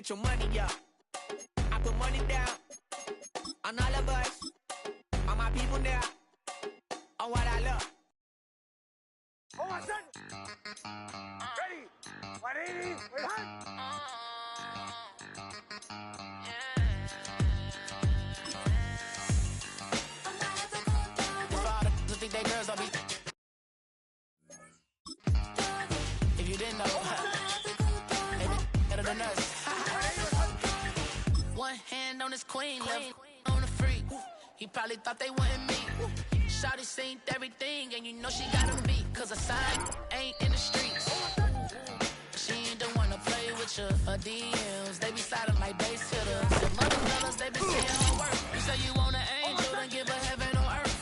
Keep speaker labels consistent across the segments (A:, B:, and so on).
A: get your money up. I put money down on all of us, on my people now, on what I love.
B: Oh, my son! Ready! 180! Wait, hot!
A: Think they girls don't be. If you didn't know, they be better than us. One hand on his queen, left on the freak. He probably thought they wanted me. Shawty seen everything, and you know she got him beat. Cause a sign ain't in the streets. She ain't the one to play with you. Her DMs, they be sliding like base hitters. The mother fellas, they be seeing her work. You say you want an angel, then give her heaven on earth.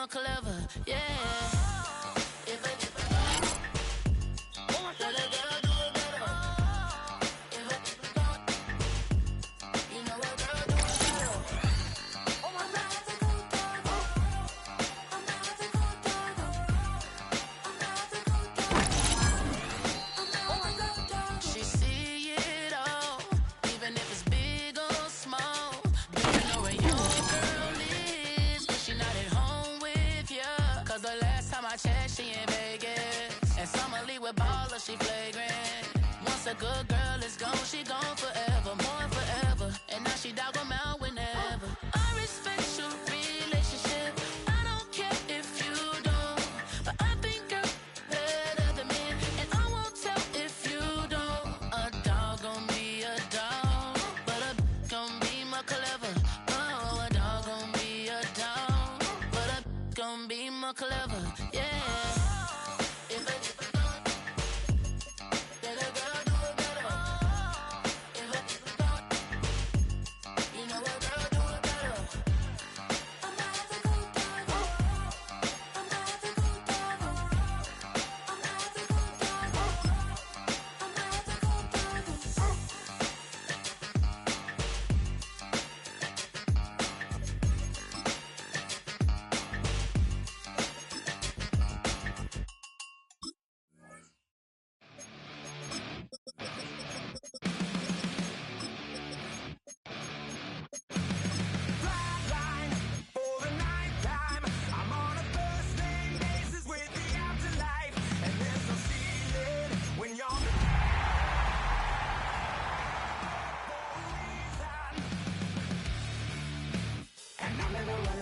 A: Clever, yeah. If I let a girl do it better. If I you know a girl do it better. Oh my God. She see it all, even if it's big or small. Do you know where your girl is? But she not at home. Cause the last time I checked, she in Vegas. And Summer Lee with baller, she flagrant. Once a good girl is gone, she gone forever, more forever. And now she dog 'em out whenever. I respect your relationship. I don't care if you don't. But I think you're better than me. And I won't tell if you don't. A dog gon' be a dog, but a gon' be more clever. Oh, a dog gon' be a dog, but a gon' be more clever, yeah. If I let a girl do it better. If I you know a girl do it better. I'm not the good dog. I'm not the good dog. I'm not the good dog. I'm not the good dog.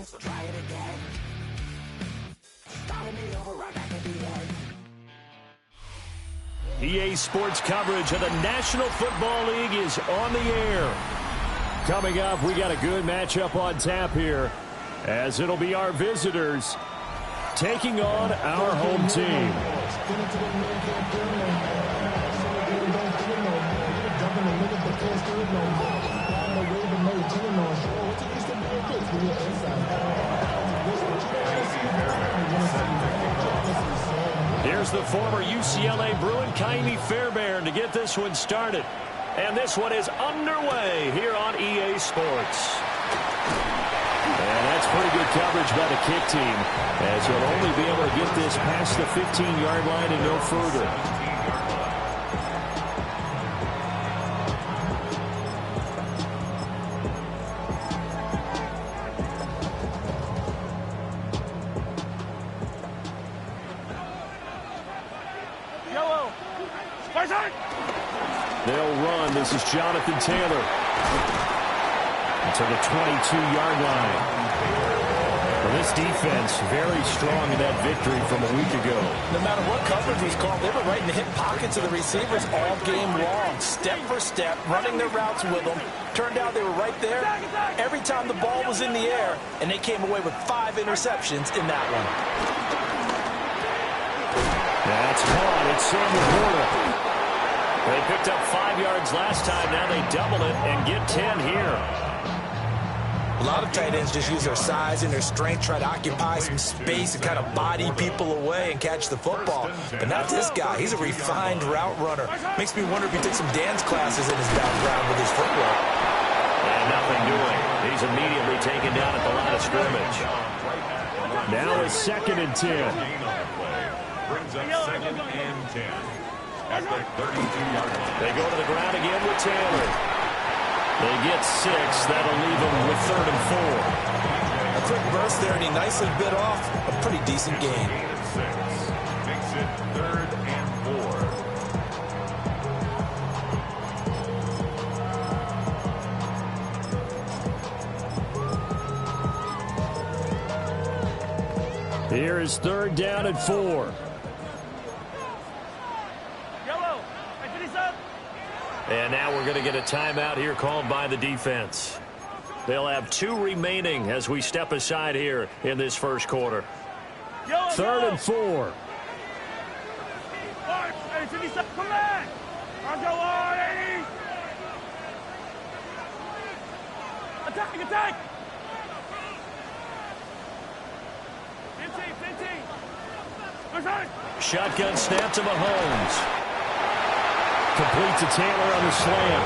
A: So try it again. Starting me over right back at the end.
C: EA Sports coverage of the National Football League is on the air. Coming up, we got a good matchup on tap here, as it'll be our visitors taking on our home team. Here's the former UCLA Bruin, Kaimi Fairbairn, to get this one started. And this one is underway here on EA Sports. And that's pretty good coverage by the kick team, as he'll only be able to get this past the 15-yard line and no further. They'll run. This is Jonathan Taylor to the 22-yard line. Well, this defense very strong in that victory from a week ago.
D: No matter what coverage was called, they were right in the hip pockets of the receivers all game long, step for step, running their routes with them. Turned out they were right there every time the ball was in the air, and they came away with 5 interceptions in that one.
C: That's caught. It's Samuel Porter. They picked up 5 yards last time. Now they double it and get 10 here.
D: A lot of tight ends just use their size and their strength, try to occupy some space and kind of body people away and catch the football. But not this guy. He's a refined route runner. Makes me wonder if he took some dance classes in his background with his footwork.
C: And nothing doing. He's immediately taken down at the line of scrimmage. Now it's 2nd and 10.
E: Brings up 2nd and 10 at the 32-yard line.
C: They go to the ground again with Taylor. They get 6. That'll leave them with 3rd and 4.
D: A quick burst there, and he nicely bit off a pretty decent gain.
E: 6 makes it 3rd and 4.
C: Here is 3rd down and 4. And now we're going to get a timeout here called by the defense. They'll have 2 remaining as we step aside here in this first quarter. 3rd and 4.
B: Come back! I'll go on, 80! Attack! 15!
C: Shotgun snap to Mahomes. Complete to Taylor on the slam.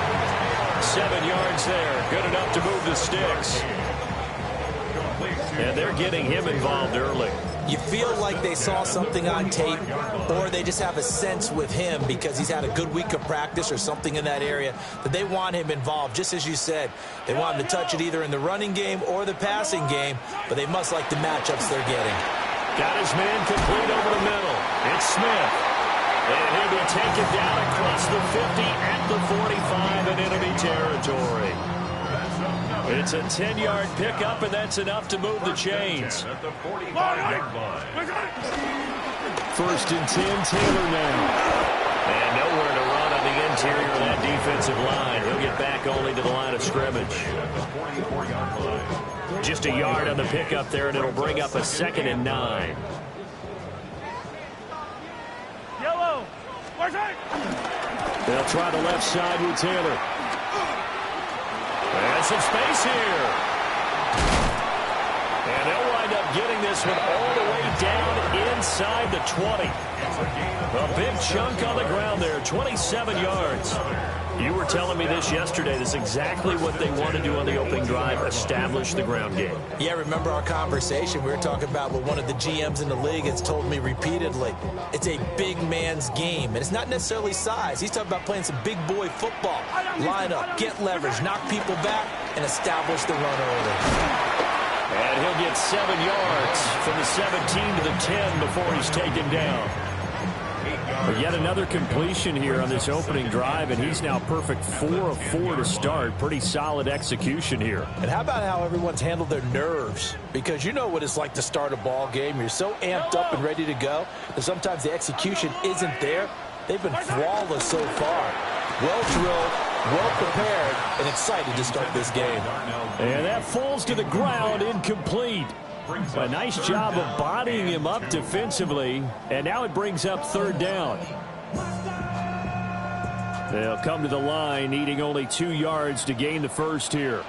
C: 7 yards there. Good enough to move the sticks. And they're getting him involved early.
D: You feel like they saw something on tape, or they just have a sense with him because he's had a good week of practice or something in that area that they want him involved. Just as you said, they want him to touch it either in the running game or the passing game, but they must like the matchups they're getting.
C: Got his man complete over the middle. It's Smith. And he'll be taken down across the 50 at the 45 in enemy territory. It's a 10-yard pickup, and that's enough to move the chains.
E: At the 45-yard line.
C: 1st and 10, Taylor now. And nowhere to run on the interior of that defensive line. He'll get back only to the line of scrimmage. Just a yard on the pickup there, and it'll bring up a 2nd and 9. They'll try the left side with Taylor. And some space here. And they'll wind up getting this one all the way down inside the 20. A big chunk on the ground there, 27 yards. You were telling me this yesterday. This is exactly what they want to do on the opening drive, establish the ground game.
D: Yeah, remember our conversation? We were talking about what one of the GMs in the league has told me repeatedly. It's a big man's game, and it's not necessarily size. He's talking about playing some big boy football. Line up, get leverage, knock people back, and establish the run early.
C: And he'll get 7 yards from the 17 to the 10 before he's taken down. But yet another completion here on this opening drive, and he's now perfect 4 of 4 to start. Pretty solid execution here.
D: And how about how everyone's handled their nerves? Because you know what it's like to start a ball game. You're so amped up and ready to go that sometimes the execution isn't there. They've been flawless so far. Well drilled, well prepared, and excited to start this game.
C: And that falls to the ground, incomplete. A nice job of bodying him up defensively, and now it brings up 3rd down. They'll come to the line, needing only 2 yards to gain the first here.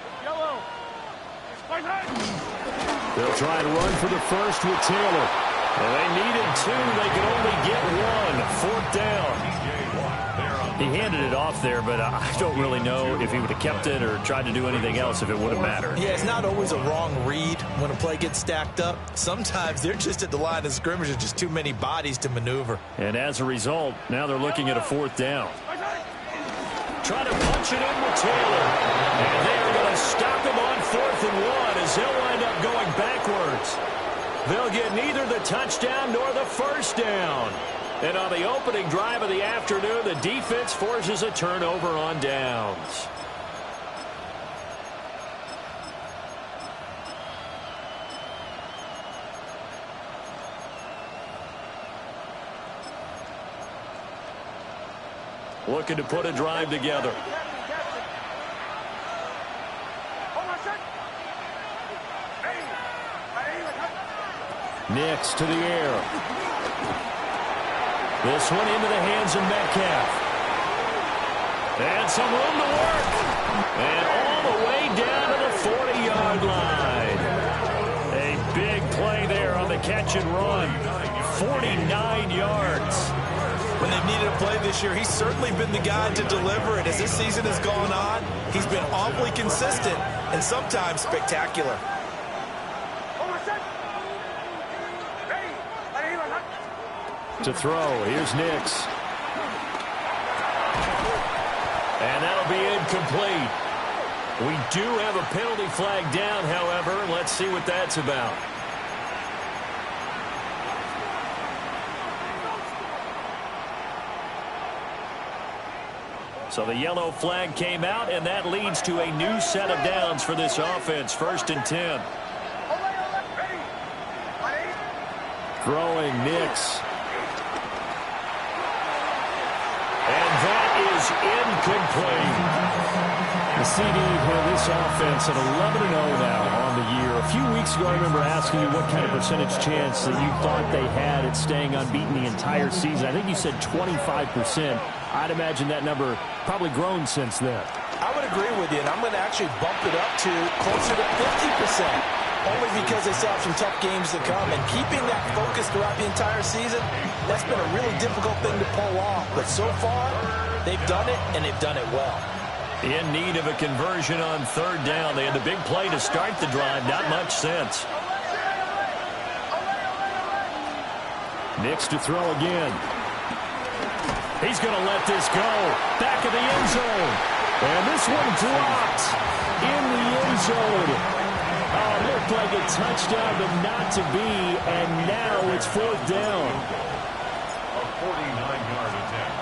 C: They'll try to run for the first with Taylor. And they needed 2. They could only get 1. 4th down. He handed it off there, but I don't really know if he would have kept it or tried to do anything else if it would have mattered.
D: Yeah, it's not always a wrong read when a play gets stacked up. Sometimes they're just at the line of scrimmage. There's just too many bodies to maneuver.
C: And as a result, now they're looking at a 4th down. Trying to punch it in with Taylor. And they're going to stop him on 4th and 1 as he'll wind up going backwards. They'll get neither the touchdown nor the first down. And on the opening drive of the afternoon, the defense forces a turnover on downs. Looking to put a drive together. Nix to the air. This one into the hands of Metcalf. And some room to work. And all the way down to the 40-yard line. A big play there on the catch and run. 49 yards.
D: When they've needed a play this year, he's certainly been the guy to deliver it. As this season has gone on, he's been awfully consistent and sometimes spectacular.
C: To throw, here's Nix. And that'll be incomplete. We do have a penalty flag down, however. Let's see what that's about. So the yellow flag came out, and that leads to a new set of downs for this offense. 1st and 10. Throwing Nix. And that is incomplete. The CD for this offense at 11-0 now on the year. A few weeks ago, I remember asking you what kind of percentage chance that you thought they had at staying unbeaten the entire season. I think you said 25%. I'd imagine that number probably grown since then.
D: I would agree with you, and I'm going to actually bump it up to closer to 50%, only because they still have some tough games to come. And keeping that focus throughout the entire season, that's been a really difficult thing to pull off. But so far, they've done it, and they've done it well.
C: In need of a conversion on 3rd down. They had the big play to start the drive. Not much sense. Nix to throw again. He's going to let this go. Back of the end zone. And this one dropped in the end zone. Oh, it looked like a touchdown, but not to be. And now it's 4th down.
E: A 49-yard attempt.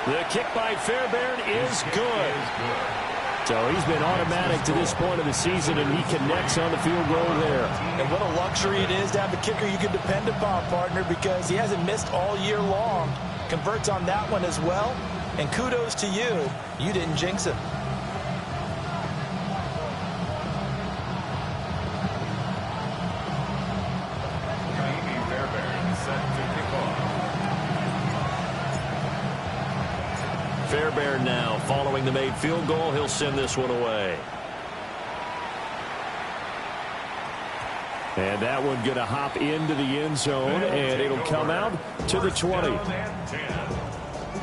C: The kick by Fairbairn is good. So he's been automatic to this point of the season, and he connects on the field goal there.
D: And what a luxury it is to have a kicker you can depend upon, partner, because he hasn't missed all year long. Converts on that one as well. And kudos to you. You didn't jinx him.
C: Fairbairn now following the made field goal. He'll send this one away. And that one going to hop into the end zone, and it'll come out to the 20.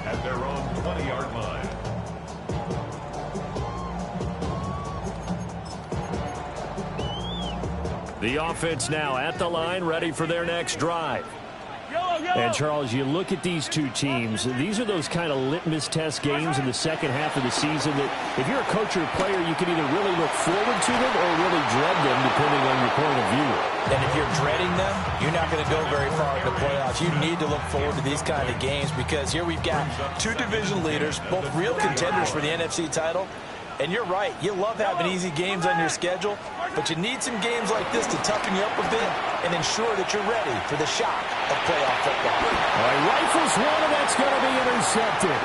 E: At their own 20-yard line.
C: The offense now at the line, ready for their next drive. And, Charles, you look at these two teams. These are those kind of litmus test games in the second half of the season that if you're a coach or a player, you can either really look forward to them or really dread them, depending on your point of view.
D: And if you're dreading them, you're not going to go very far in the playoffs. You need to look forward to these kind of games because here we've got two division leaders, both real contenders for the NFC title. And you're right, you love having easy games on your schedule, but you need some games like this to toughen you up a bit and ensure that you're ready for the shock of playoff football.
C: All right, rifles one, and that's going to be intercepted.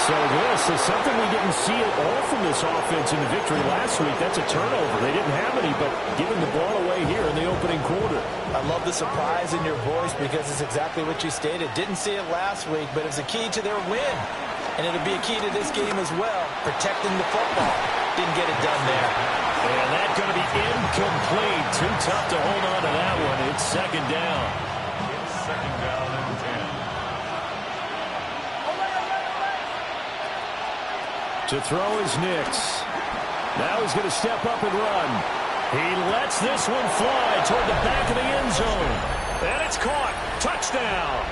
C: So this is something we didn't see at all from this offense in the victory last week. That's a turnover. They didn't have any, but giving the ball away here in the opening quarter.
D: I love the surprise in your voice because it's exactly what you stated. Didn't see it last week, but it's a key to their win. And it'll be a key to this game as well, protecting the football. Didn't get it done there.
C: And that's going to be incomplete. Too tough to hold on to that one. It's 2nd down.
E: It's 2nd down and 10.
C: To throw is Nix. Now he's going to step up and run. He lets this one fly toward the back of the end zone. And it's caught. Touchdown.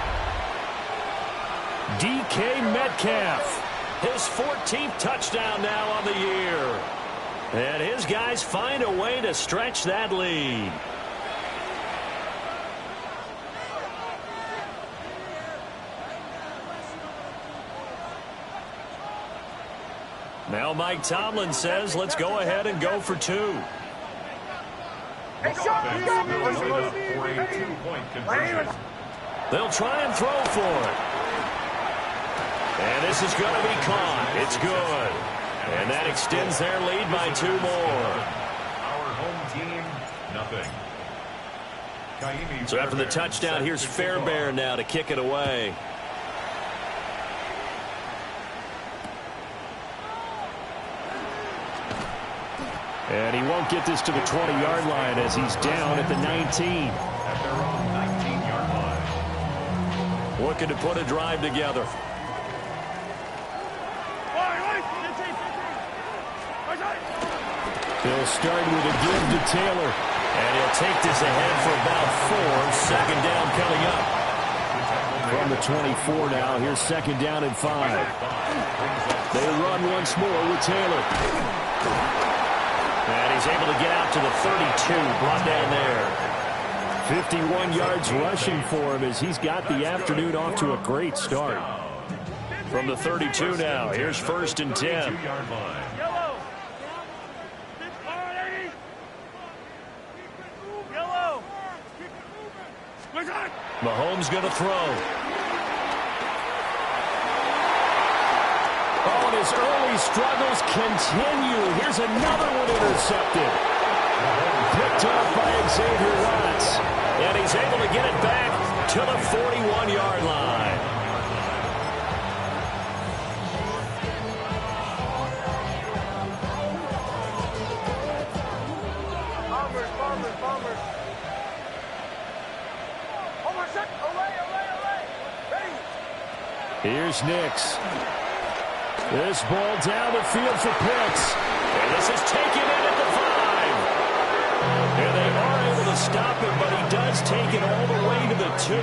C: DK Metcalf, his 14th touchdown now on the year. And his guys find a way to stretch that lead. Now Mike Tomlin says, let's go ahead and go for 2.
E: The offense is set up for a 2-point conversion.
C: They'll try and throw for it. And this is going to be caught. It's good. And that extends their lead by 2 more.
E: Our home team, nothing.
C: So after the touchdown, here's Fairbairn now to kick it away. And he won't get this to the 20-yard line as he's down at the 19.
E: At their own 19-yard line.
C: Looking to put a drive together. He'll start with a give to Taylor. And he'll take this ahead for about 4. Second down coming up. From the 24 now, here's second down and 5. They run once more with Taylor. And he's able to get out to the 32, brought down there. 51 yards rushing for him as he's got the afternoon off to a great start. From the 32 now, here's first and 10. Mahomes going to throw. Oh, and his early struggles continue. Here's another one intercepted. Picked up by Xavier Watts. And he's able to get it back to the 41-yard line. Here's Nix. This ball down the field for Pitts. And this is taken in at the 5. And they are able to stop him, but he does take it all the way to the 2.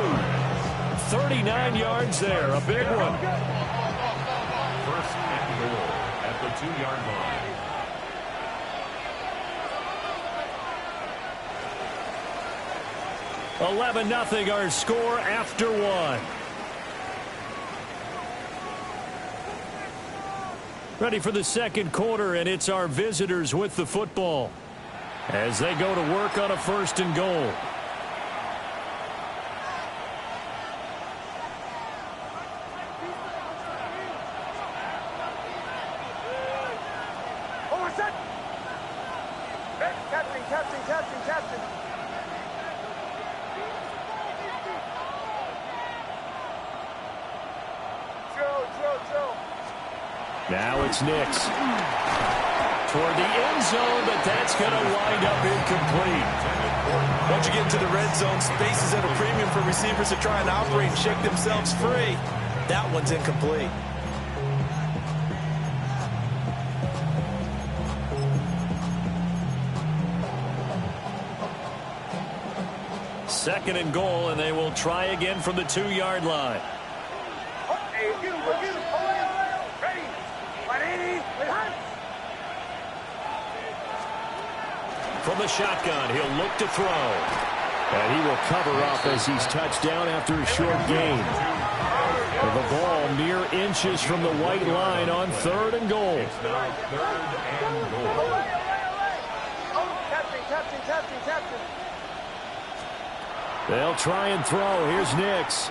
C: 39 yards there, a big one.
E: First and goal at the 2-yard line.
C: 11-0 our score after 1. Ready for the second quarter, and it's our visitors with the football as they go to work on a first and goal.
B: Captain. Joe.
C: Now it's Nix. Toward the end zone, but that's going to wind up incomplete.
D: Once you get into the red zone, space is at a premium for receivers to try and operate and shake themselves free. That one's incomplete.
C: Second and goal, and they will try again from the 2-yard line. From the shotgun, he'll look to throw. And he will cover up as he's touched down after a short gain. And the ball mere inches from the white line on third and goal.
E: It's now third and goal.
B: Captain.
C: They'll try and throw. Here's Nix.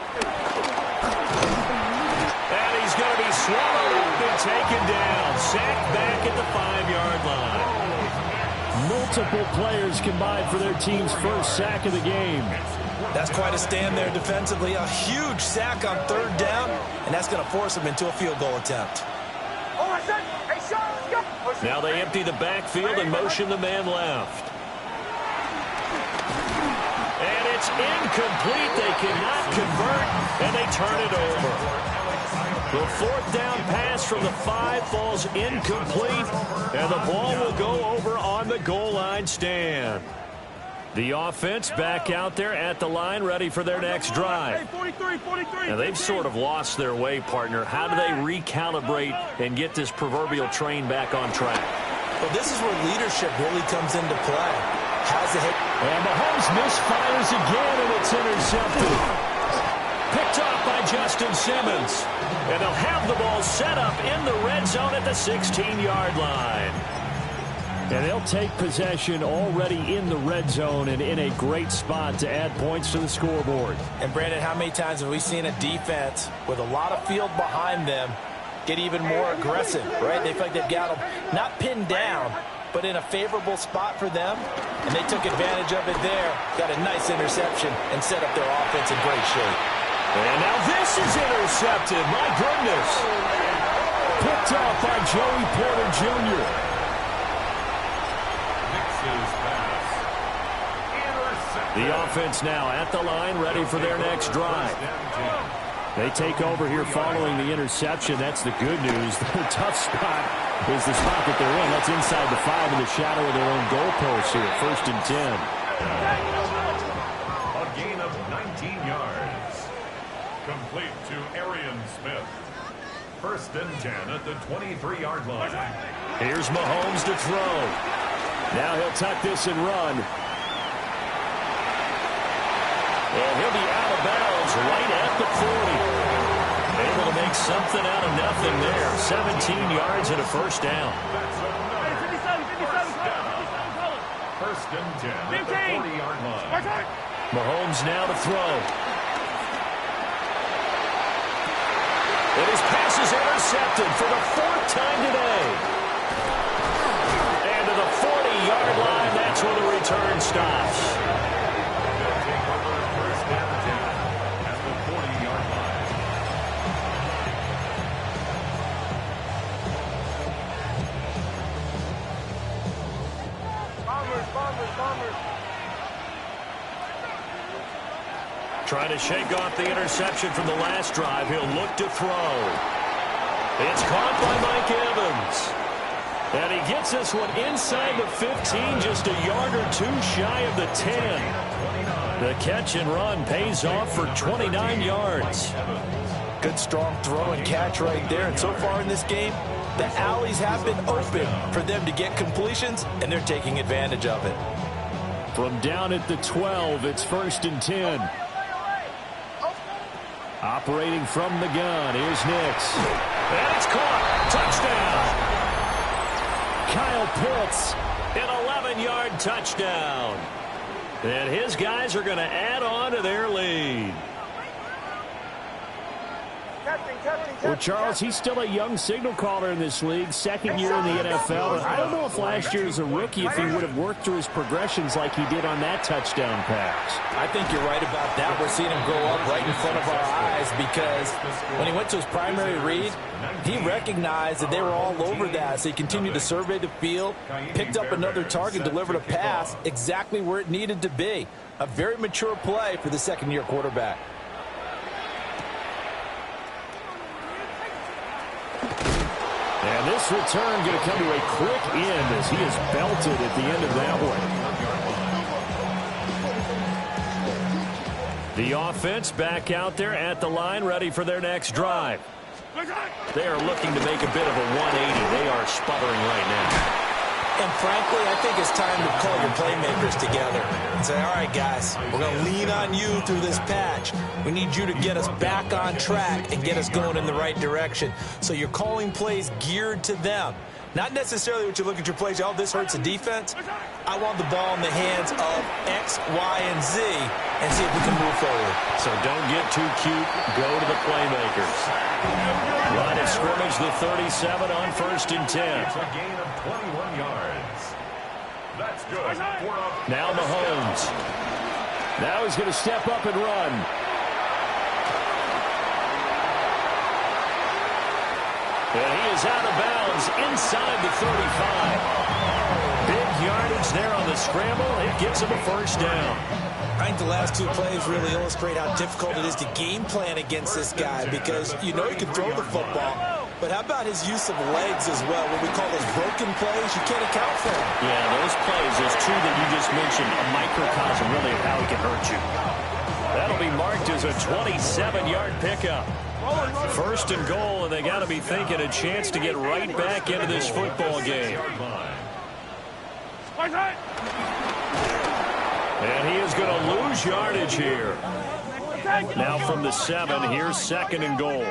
C: And he's going to be swallowed up and taken down. Sacked back at the 5-yard line. Multiple players combined for their team's first sack of the game.
D: That's quite a stand there defensively. A huge sack on third down, and that's going to force them into a field goal attempt.
C: Now they empty the backfield and motion the man left. And it's incomplete. They cannot convert, and they turn it over. The fourth down pass from the 5 falls incomplete, and the ball will go over on the goal line stand. The offense back out there at the line, ready for their next drive. Now they've sort of lost their way, partner. How do they recalibrate and get this proverbial train back on track?
D: Well, this is where leadership really comes into play. Has a hit.
C: And Mahomes misfires again, and it's intercepted. Picked off by Justin Simmons. And they'll have the ball set up in the red zone at the 16-yard line. And they'll take possession already in the red zone and in a great spot to add points to the scoreboard.
D: And, Brandon, how many times have we seen a defense with a lot of field behind them get even more aggressive, right? They feel like they've got them not pinned down, but in a favorable spot for them. And they took advantage of it there. Got a nice interception and set up their offense in great shape.
C: And now this is intercepted. My goodness. Picked off by Joey Porter Jr.
E: Misses pass. Intercepted.
C: The offense now at the line, ready for their next drive. They take over here following the interception. That's the good news. The tough spot is the spot that they're in. That's inside the 5 in the shadow of their own goalpost here. 1st and 10.
E: A gain of 19 yards. Complete to Arian Smith. 1st and 10 at the 23-yard line.
C: Here's Mahomes to throw. Now he'll tuck this and run. And he'll be out of bounds right at the 40. Able to make something out of nothing there. 17 yards and a 1st down.
E: That's another first down. 1st and 10 at the 40-yard line.
C: Mahomes now to throw. And his pass is intercepted for the 4th time today. And to the 40-yard line, that's where the return stops.
E: They'll take over 1st and 10 at the 40-yard line.
B: Bombers.
C: Trying to shake off the interception from the last drive. He'll look to throw. It's caught by Mike Evans. And he gets this one inside the 15, just a yard or 2 shy of the 10. The catch and run pays off for 29 yards.
D: Good, strong throw and catch right there. And so far in this game, the alleys have been open for them to get completions, and they're taking advantage of it.
C: From down at the 12, it's 1st and 10. Operating from the gun, here's Nix. And it's caught. Touchdown. Kyle Pitts, an 11-yard touchdown. And his guys are going to add on to their lead. Well, Charles, he's still a young signal caller in this league, 2nd year in the NFL. I don't know if last year as a rookie, if he would have worked through his progressions like he did on that touchdown pass.
D: I think you're right about that. We're seeing him grow up right in front of our eyes because when he went to his primary read, he recognized that they were all over that. So he continued to survey the field, picked up another target, delivered a pass exactly where it needed to be. A very mature play for the 2nd-year quarterback.
C: And this return going to come to a quick end as he is belted at the end of that one. The offense back out there at the line, ready for their next drive. They are looking to make a bit of a 180. They are sputtering right now.
D: And frankly, I think it's time to call your playmakers together and say, all right, guys, we're going to lean on you through this patch. We need you to get us back on track and get us going in the right direction. So you're calling plays geared to them. Not necessarily what you look at your plays, oh, this hurts the defense. I want the ball in the hands of X, Y, and Z and see if we can move forward.
C: So don't get too cute. Go to the playmakers. Line of scrimmage, the 37 on 1st and 10.
E: It's a gain of 21 yards. That's good.
C: Now Mahomes. Now he's going to step up and run. And he is out of bounds inside the 35. Big yardage there on the scramble. It gives him a 1st down.
D: I think the last 2 plays really illustrate how difficult it is to game plan against this guy because you know he can throw the football. But how about his use of legs as well? What we call those broken plays, you can't account for them.
C: Yeah, those plays, those 2 that you just mentioned, a microcosm really of how he can hurt you. That'll be marked as a 27-yard pickup. 1st and goal, and they got to be thinking a chance to get right back into this football game. And he is going to lose yardage here. Now from the 7, here's 2nd and goal.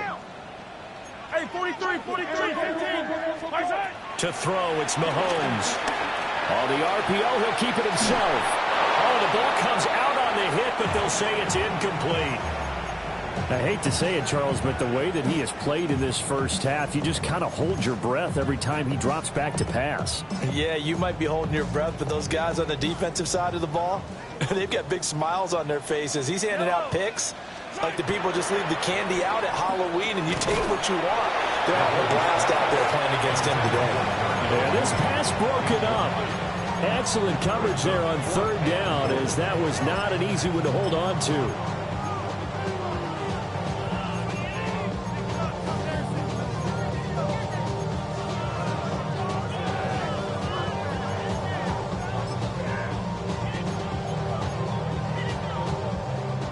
B: Hey, 43, 15.
C: To throw, it's Mahomes. On the RPO, he'll keep it himself. Oh, the ball comes out on the hit, but they'll say it's incomplete. I hate to say it, Charles, but the way that he has played in this first half, you just kind of hold your breath every time he drops back to pass.
D: Yeah, you might be holding your breath, but those guys on the defensive side of the ball, they've got big smiles on their faces. He's handing out picks like the people just leave the candy out at Halloween and you take what you want. They're having a blast out there playing against him today.
C: And this pass broken up. Excellent coverage there on third down, as that was not an easy one to hold on to.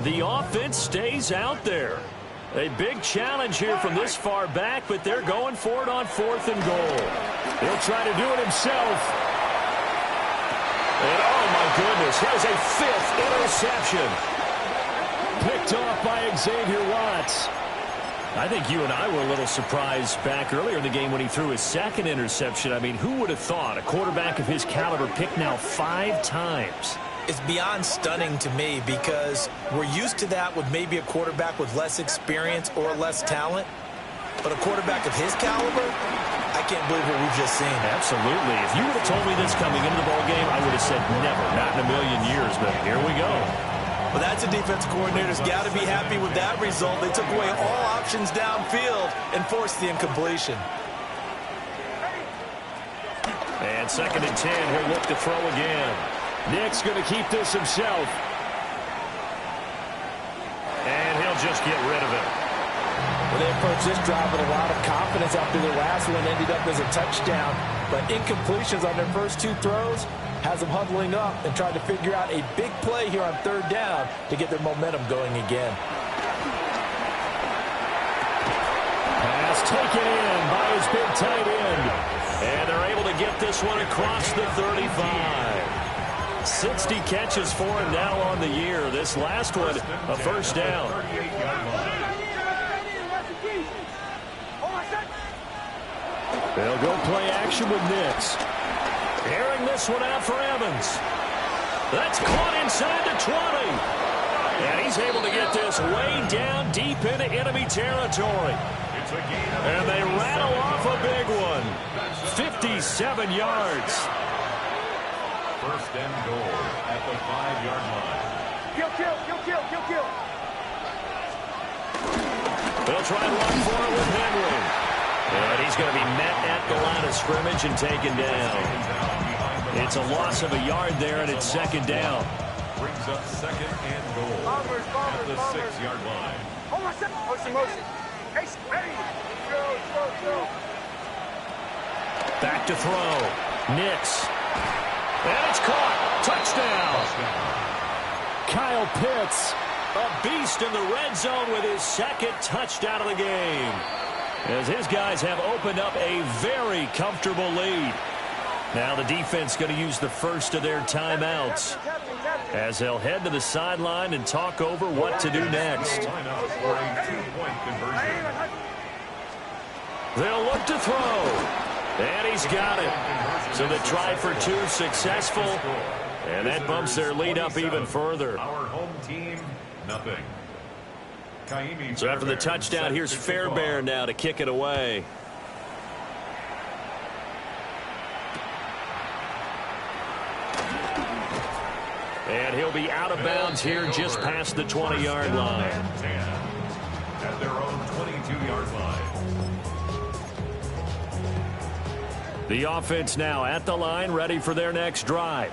C: The offense stays out there. A big challenge here from this far back, but they're going for it on 4th and goal. He'll try to do it himself. And oh my goodness, here's a 5th interception. Picked off by Xavier Watts. I think you and I were a little surprised back earlier in the game when he threw his 2nd interception. I mean, who would have thought a quarterback of his caliber picked now 5 times?
D: It's beyond stunning to me because we're used to that with maybe a quarterback with less experience or less talent. But a quarterback of his caliber, I can't believe what we've just seen.
C: Absolutely. If you would have told me this coming into the ballgame, I would have said never, not in a million years, but here we go.
D: Well, that's a defense coordinator's got to be happy with that result. They took away all options downfield and forced the incompletion.
C: And 2nd and 10, he'll look to throw again. Nick's going to keep this himself. And he'll just get rid of it.
D: Well, they approached this drive with a lot of confidence after their last one ended up as a touchdown. But incompletions on their first 2 throws has them huddling up and trying to figure out a big play here on 3rd down to get their momentum going again.
C: Pass taken in by his big tight end. And they're able to get this one across the 35. 60 catches for him now on the year. This last one, a first down. They'll go play action with Nix. Airing this one out for Evans. That's caught inside the 20. And he's able to get this way down deep into enemy territory. And they rattle off a big one. 57 yards.
E: 1st and goal at the 5-yard line.
B: Kill.
C: They'll try to run for it with Henry. And he's going to be met at the line of scrimmage and taken down. It's a loss of a yard there, and it's 2nd down.
E: Brings up 2nd and goal at the 6-yard line.
B: Motion. Hey. Go.
C: Back to throw. Nix. And it's caught. Touchdown. Kyle Pitts, a beast in the red zone with his 2nd touchdown of the game, as his guys have opened up a very comfortable lead. Now the defense going to use the first of their timeouts as they'll head to the sideline and talk over what to do next. They'll look to throw. And he's got it. So the try for 2 successful. And that bumps their lead up even further.
E: Our home team, nothing.
C: So after the touchdown, here's Fairbairn now to kick it away. And he'll be out of bounds here just past the 20-yard line.
E: At their own 22-yard line.
C: The offense now at the line, ready for their next drive.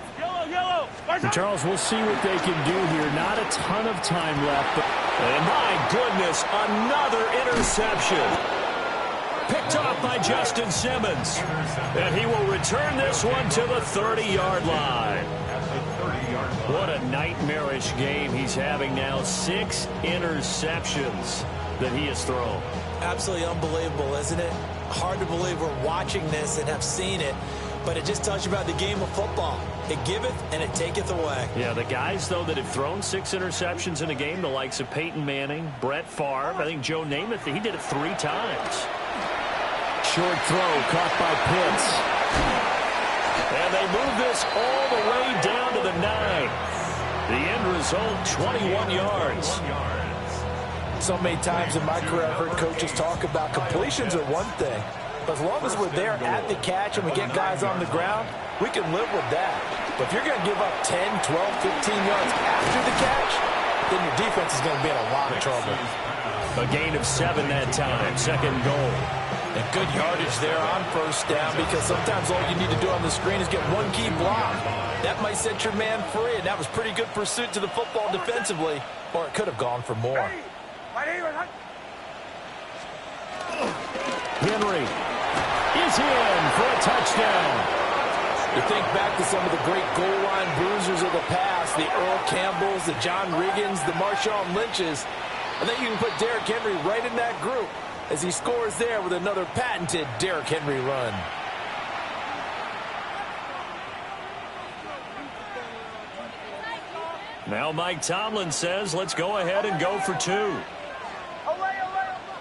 C: And Charles, we'll see what they can do here. Not a ton of time left. And my goodness, another interception. Picked off by Justin Simmons. And he will return this one to the 30-yard line. What a nightmarish game he's having now. 6 interceptions that he has thrown.
D: Absolutely unbelievable, isn't it? Hard to believe we're watching this and have seen it, but it just tells you about the game of football. It giveth and it taketh away.
C: Yeah, the guys, though, that have thrown 6 interceptions in a game, the likes of Peyton Manning, Brett Favre, I think Joe Namath, he did it 3 times. Short throw caught by Pitts. And they move this all the way down to the 9. The end result, 21 yards.
D: So many times in my career I've heard coaches talk about completions are one thing. But as long as we're there at the catch and we get guys on the ground, we can live with that. But if you're going to give up 10, 12, 15 yards after the catch, then your defense is going to be in a lot of trouble.
C: A gain of 7 that time. 2nd goal.
D: And good yardage there on first down, because sometimes all you need to do on the screen is get one key block. That might set your man free, and that was pretty good pursuit to the football defensively, or it could have gone for more.
C: Henry is in for a touchdown.
D: You think back to some of the great goal line bruisers of the past, the Earl Campbells, the John Riggins, the Marshawn Lynches. I think you can put Derrick Henry right in that group as he scores there with another patented Derrick Henry run.
C: Now Mike Tomlin says, let's go ahead and go for two.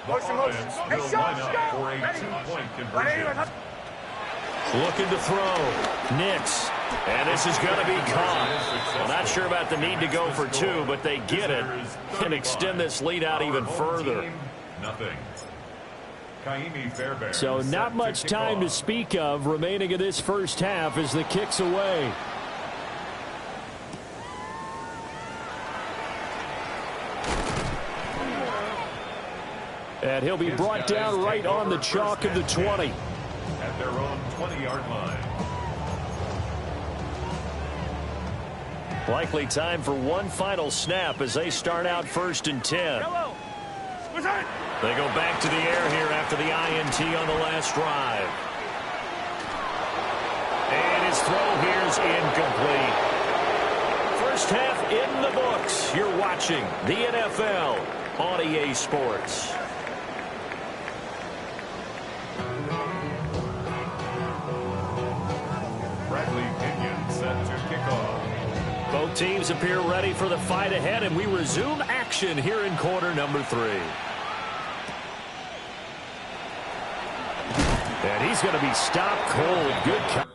E: The offense will line up for a two-point conversion.
C: Looking to throw. Nix. And this is going to be caught. Well, not sure about the need to go for two, but they get it and extend this lead out even further.
E: Nothing.
C: So not much time to speak of remaining in this first half as the kick's away. And he'll be brought down right on the chalk of the 20.
E: At their own 20-yard line.
C: Likely time for one final snap as they start out 1st and 10. They go back to the air here after the INT on the last drive. And his throw here's incomplete. First half in the books. You're watching the NFL on EA Sports. Both teams appear ready for the fight ahead, and we resume action here in quarter number 3. And he's going to be stopped cold. Good count.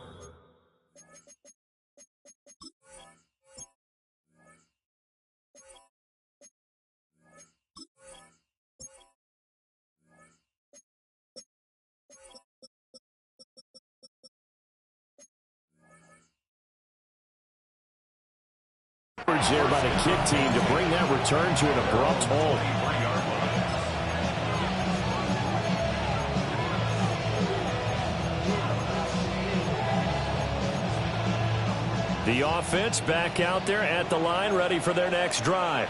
C: There by the kick team to bring that return to an abrupt halt. The offense back out there at the line, ready for their next drive.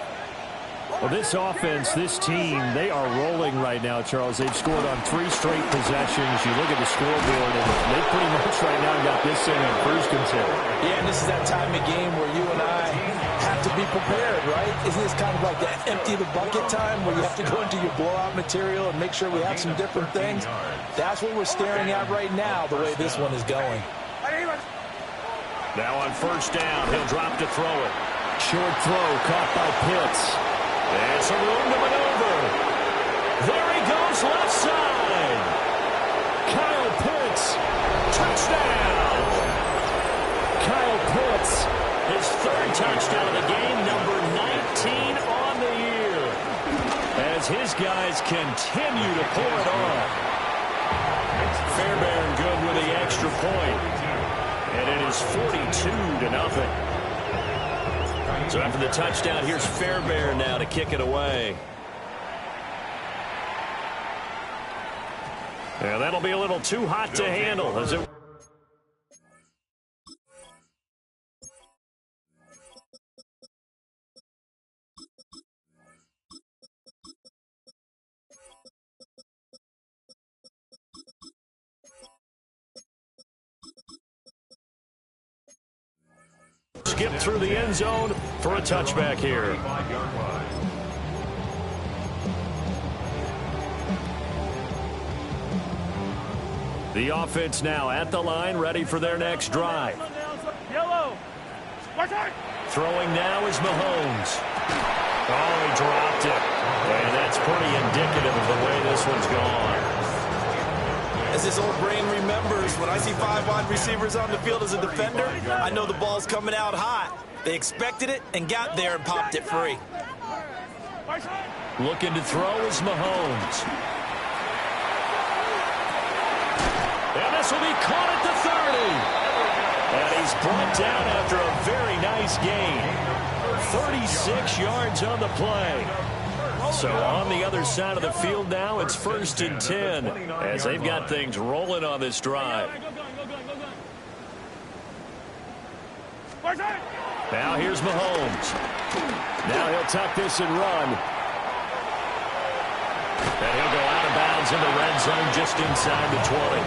C: Well, this offense, this team, they are rolling right now, Charles. They've scored on 3 straight possessions. You look at the scoreboard, and they pretty much right now got this thing in cruise control.
D: Yeah, and this is that time of game where you and I have to be prepared, right? Isn't this kind of like that empty the bucket time where you have to go into your blowout material and make sure we have some different things? That's what we're staring at right now, the way this one is going.
C: Now on first down, he'll drop to throw it. Short throw caught by Pitts. And some room to maneuver. There he goes, left side. Kyle Pitts, touchdown. Kyle Pitts, his 3rd touchdown of the game, number 19 on the year. As his guys continue to pull it off. Fairbairn good with the extra point. And it is 42-0. So after the touchdown, here's Fairbairn now to kick it away. And that'll be a little too hot to handle as it... Skip through the end zone for a touchback here. The offense now at the line, ready for their next drive. Throwing now is Mahomes. Oh, he dropped it. And that's pretty indicative of the way this one's gone.
D: As this old brain remembers, when I see 5 wide receivers on the field as a defender, I know the ball's coming out hot. They expected it and got there and popped it free.
C: Looking to throw is Mahomes. And this will be caught at the 30. And he's brought down after a very nice gain. 36 yards on the play. So on the other side of the field now, it's 1st and 10 as they've got things rolling on this drive. Now here's Mahomes. Now he'll tuck this and run. And he'll go out of bounds in the red zone just inside the 20.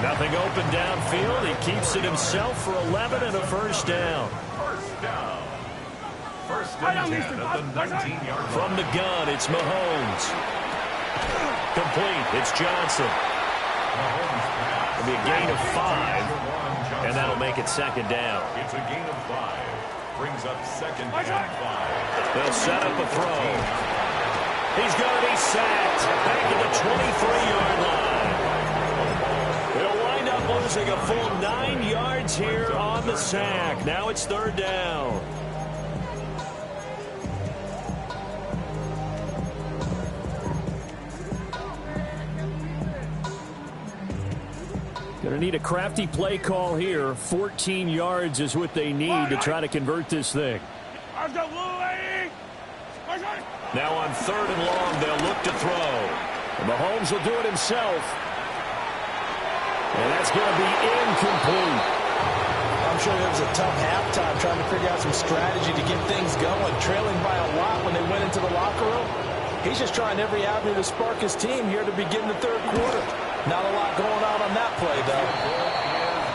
C: Nothing open downfield. He keeps it himself for 11 and a first down.
E: First down. 1st and 10 at the 19-yard line.
C: From the gun, it's Mahomes. Complete. It's Johnson. It'll be a gain of 5, and that'll make it 2nd down.
E: It's a gain of 5. Brings up 2nd and 5.
C: They'll set up a throw. He's going to be sacked back at the 23-yard line. He'll wind up losing a full 9 yards here on the sack. Now it's 3rd down. Going to need a crafty play call here. 14 yards is what they need to try to convert this thing. Now on 3rd and long, they'll look to throw. And Mahomes will do it himself. And that's going to be incomplete.
D: I'm sure it was a tough halftime trying to figure out some strategy to get things going, trailing by a lot when they went into the locker room. He's just trying every avenue to spark his team here to begin the 3rd quarter. Not a lot going on that play, though.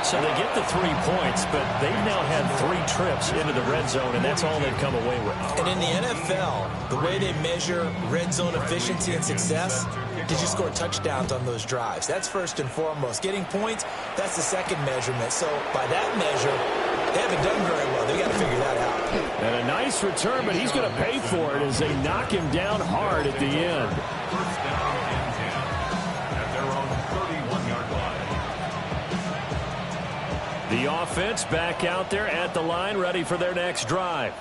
C: So they get the 3 points, but they've now had 3 trips into the red zone, and that's all they've come away with.
D: And in the NFL, the way they measure red zone efficiency and success, did you score touchdowns on those drives? That's first and foremost. Getting points, that's the 2nd measurement. So by that measure, they haven't done very well. They got to figure that out.
C: And a nice return, but he's going to pay for it as they knock him down hard at the end.
E: First down and 10 at their own 31-yard line.
C: The offense back out there at the line, ready for their next drive.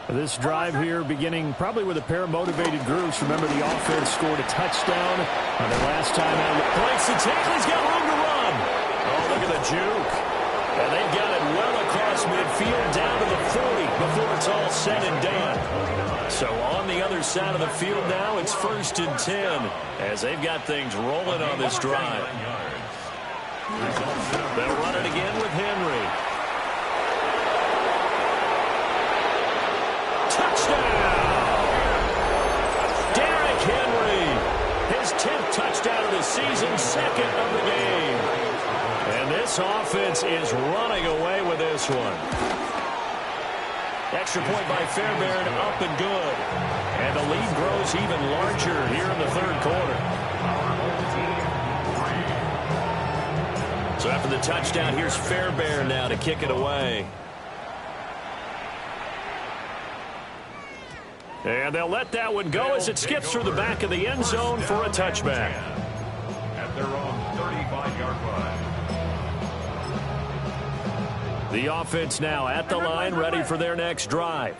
C: This drive here beginning probably with a pair of motivated groups. Remember, the offense scored a touchdown on the last time out. Breaks the tackle. He's got room to run. Oh, look at the juke. And they've got it well across midfield down to the 40 before it's all said and done. So on the other side of the field now, it's 1st and 10 as they've got things rolling on this drive. They'll run it again with Henry. Touchdown! Derrick Henry. His 10th touchdown of the season, 2nd of the game. And this offense is running away with this one. Extra point by Fairbairn, up and good. And the lead grows even larger here in the 3rd quarter. So after the touchdown, here's Fairbairn now to kick it away. And they'll let that one go as it skips through the back of the end zone for a touchback.
E: At their own 35-yard line.
C: The offense now at the line, ready for their next drive.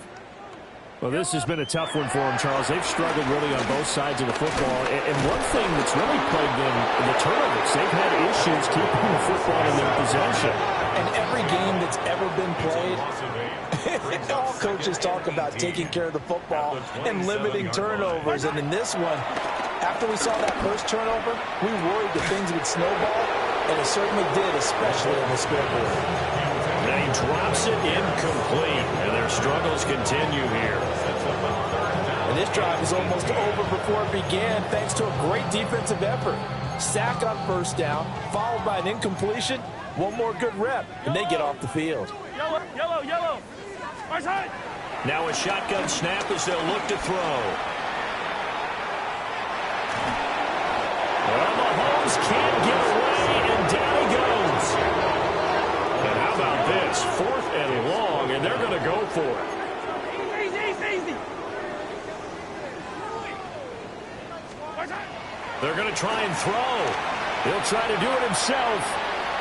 C: Well, this has been a tough one for them, Charles. They've struggled really on both sides of the football. And one thing that's really plagued them, the turnovers. They've had issues keeping the football in their possession.
D: And every game that's ever been played, all coaches talk about taking care of the football and limiting turnovers. And in this one, after we saw that first turnover, we worried that things would snowball, and it certainly did, especially on the scoreboard.
C: And he drops it incomplete, and their struggles continue here.
D: And this drive is almost over before it began, thanks to a great defensive effort. Sack on 1st down, followed by an incompletion. One more good rep, and they get off the field.
B: Yellow, yellow, yellow. Right side.
C: Now a shotgun snap as they'll look to throw. Well, Mahomes can't get away, and down he goes. And how about this? 4th and long, and they're going to go for it.
B: Easy.
C: They're going to try and throw. He'll try to do it himself.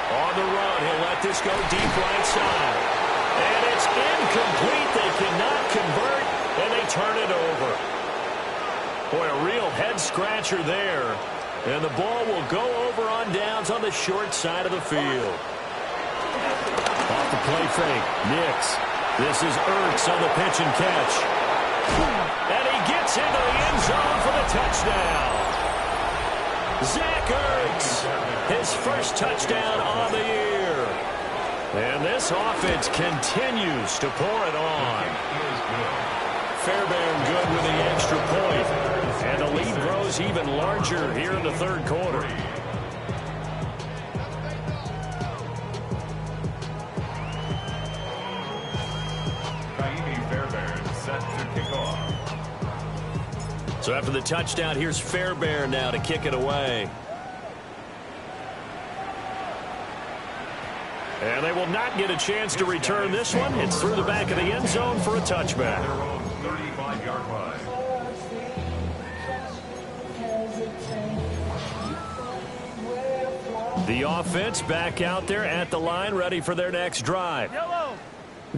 C: On the run, he'll let this go deep right side. And it's incomplete. They cannot convert, and they turn it over. Boy, a real head-scratcher there. And the ball will go over on downs on the short side of the field. Off the play fake, Nix. This is Ertz on the pitch and catch. And he gets Gets into the end zone for the touchdown. Zach Ertz, his first touchdown on the year. And this offense continues to pour it on. Fairbairn good with the extra point. And the lead grows even larger here in the third quarter.
E: Set to kick off.
C: So after the touchdown, here's Fairbairn now to kick it away. And they will not get a chance to return this one. It's through the back of the end zone for a touchback.
E: Their own 35-yard line.
C: The offense back out there at the line, ready for their next drive.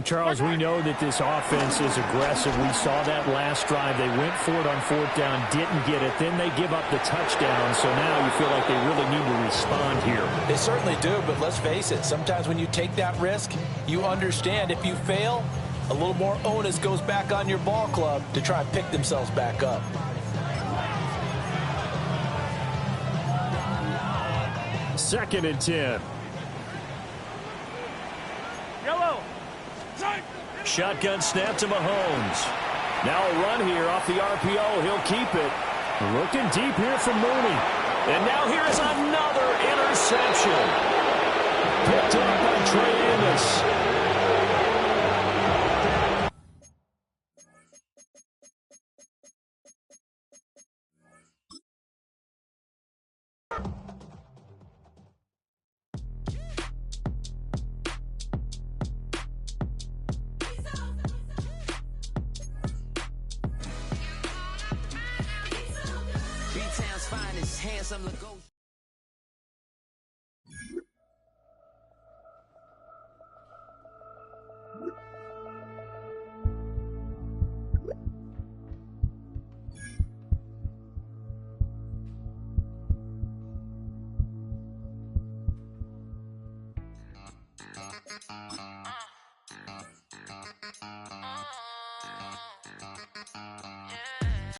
F: Charles, we know that this offense is aggressive. We saw that last drive. They went for it on fourth down, didn't get it. Then they give up the touchdown, so now you feel like they really need to respond here.
D: They certainly do, but let's face it. Sometimes when you take that risk, you understand if you fail, a little more onus goes back on your ball club to try and pick themselves back up.
C: Second and 10.
B: Yellow.
C: Shotgun snap to Mahomes. Now a run here off the RPO. He'll keep it.
F: Looking deep here from Mooney.
C: And now here's another interception. Picked up by Trey Amos.
A: Handsome look.